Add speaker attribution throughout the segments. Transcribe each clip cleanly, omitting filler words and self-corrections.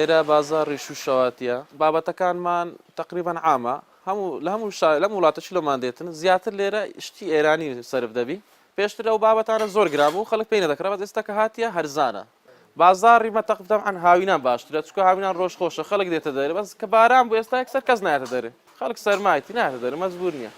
Speaker 1: ئێرە بازاڕی شوشەواتیە بابەتەکانمان تقریبان عامە لە هەموو وڵاتەی لەمان دێتن زیاتر لێرە شتی ئێرانی سەرف دەبی پێشتر ئەو بابەتانە زۆر گران بوو خەڵک پێی نەدەکرا بەس ئێستا کە هاتیە هەرزانە بازاڕی مەتەقدەم عن هاوینان باشترە چکە هاوینان ڕۆژخۆشە خەڵک دێتە دەرێ بەس کە باران بوو ئێستا یەکسەر کەس نایەتە دەرێ خەڵک سەرمایەتی نایەتە دەرێ مەجبور نییە.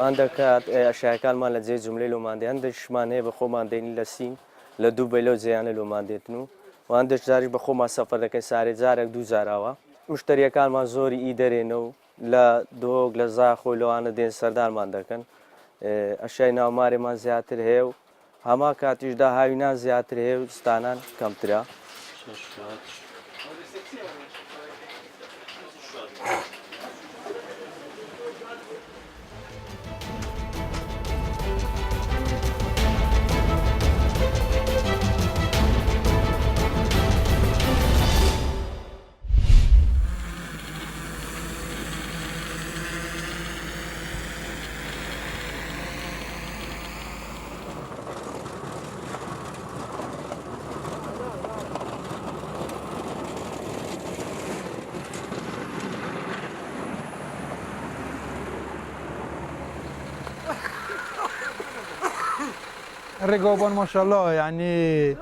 Speaker 2: ئەم دەکات ئەشیاکانمان لە جێ جوملەی لۆماندی هەندێکشمان هەیە بە خۆمان دێنی لە سین لە دووبەی لەو جێیانە لۆمان دێتن و هەندێک جاریش بە خۆمان سەفەر دەکەین سارێ جارێک دوو جاراوە مشتریەکانمان زۆری ئی دەرێنە و لە دۆک لە زاخۆی لەوانە دێن سەردارمان دەکەن ئەشیای ناومارێمان زیاتر هەیە و هەما کاتیشدا هاوینان زیاتر هەیە و ستانان کەمترە.
Speaker 3: رقابان ما شاء الله يعني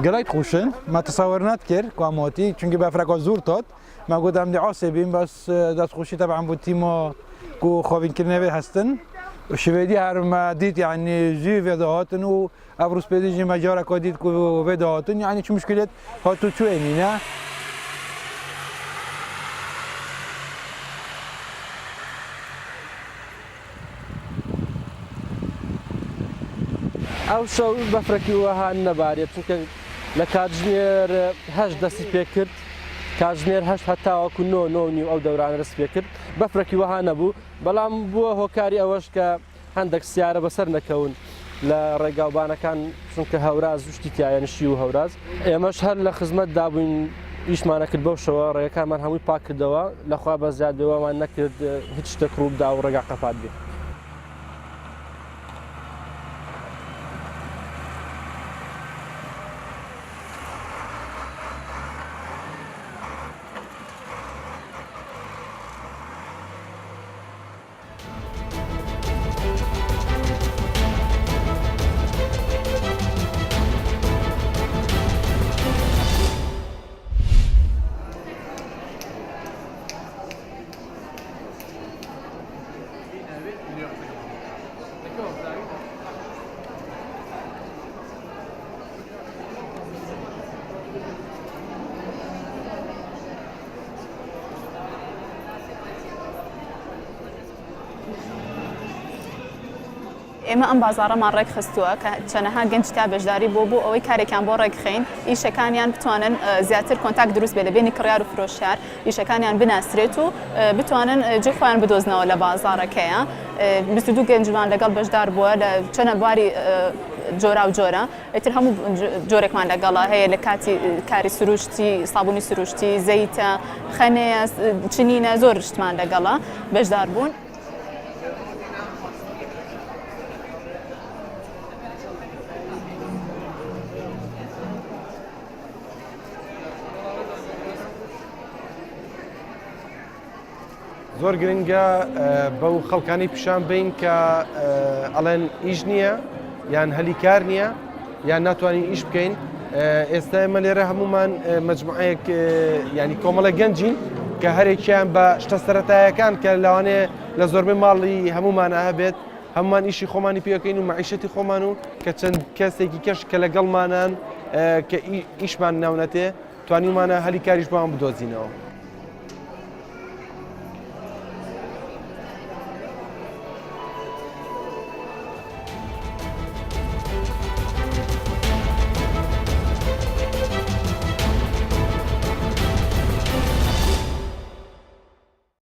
Speaker 3: قريت خوشن ما تصورنات كير كواموتي çünkü بفرقا زور تات ما قدام دي عاصبين بس داس خوشي طبعا بو تيما كو خوين كرنبي هستن وشويدي هر ما ديت يعني جي فيديوهاتن و افروس بيجي مجارا كوديت كو فيديوهاتن يعني شو مشكلة هاتو شو انينا
Speaker 4: ئەو شەو بەفرەکی وەها نەبارێت چونکە لە کاتژمێر 8 دەستی پێ کرد کاتژمێر 8 هەتاوەکو 9 ئەو دەورانە دەست پێ کرد بەفرەکی وەها نەبوو بەڵام بووە هۆکاری ئەوەش کە هەندێک سیارە بەسەر نەکەون لە ڕێگاوبانەکان چونکە هەوراز وشتی تایەنشی و هەوراز ئێمەش هەر لە خزمەتدا بووین ئیشمانە کرد بەو شەوە ڕێگەکانمان هەمووی پاک کردەوە لەخوا بە زیادەوەمان نەکرد هیچ شتێک ڕووبدا و ڕێگا قەپات بێ.
Speaker 5: ئێمە ئەم بازاڕەمان ڕێک خستووە کە چەنەها گەنج تا بەشداری بۆ ئەوەی کارێکیان بۆ ڕێکخین ئیشەکانیان بتوانن زیاتر کۆنتاکت دروست بێ لە بینی کڕیار و فرۆشیار ئیشەکانیان بناسرێت و بتوانن جێ خۆیان بدۆزنەوە لە بازاڕەکەیە 22 گەنجمان لەگەڵ بەشدار بووە لە چەنە بواری جۆرا و جۆرە ئیتر هەموو جۆرێکمان لەگەڵا هەیە لە کاتی کاری سروشتی سابوونی سروشتی زەیتە خەنەیە چنینە زۆر شتمان لەگەڵا بەشدار بوون.
Speaker 6: زۆر گرنگە بەو خەڵکانی پیشان بین کە ئەڵێن ئیش نییە یان هەلیکار نییە یان ناتوانین ئیش بکەین ئێستا ئێمە لێرە هەمومان مەجموعەیەک ینی کۆمەڵە گەنجین کە هەرێکیان بە شتە سەرەتاییەکان کە لەوانەیە لە زۆربەی ماڵی هەمومانە هەبێت هەمومان ئیشی خۆمانی پێەکەین و معیشەتی خۆمان و کە چەند کەسێکی کەش کە لەگەڵمانان کە ئیشمان ناونەتێ توانیمانە هەلیکاریش بۆیان بدۆزینەوە.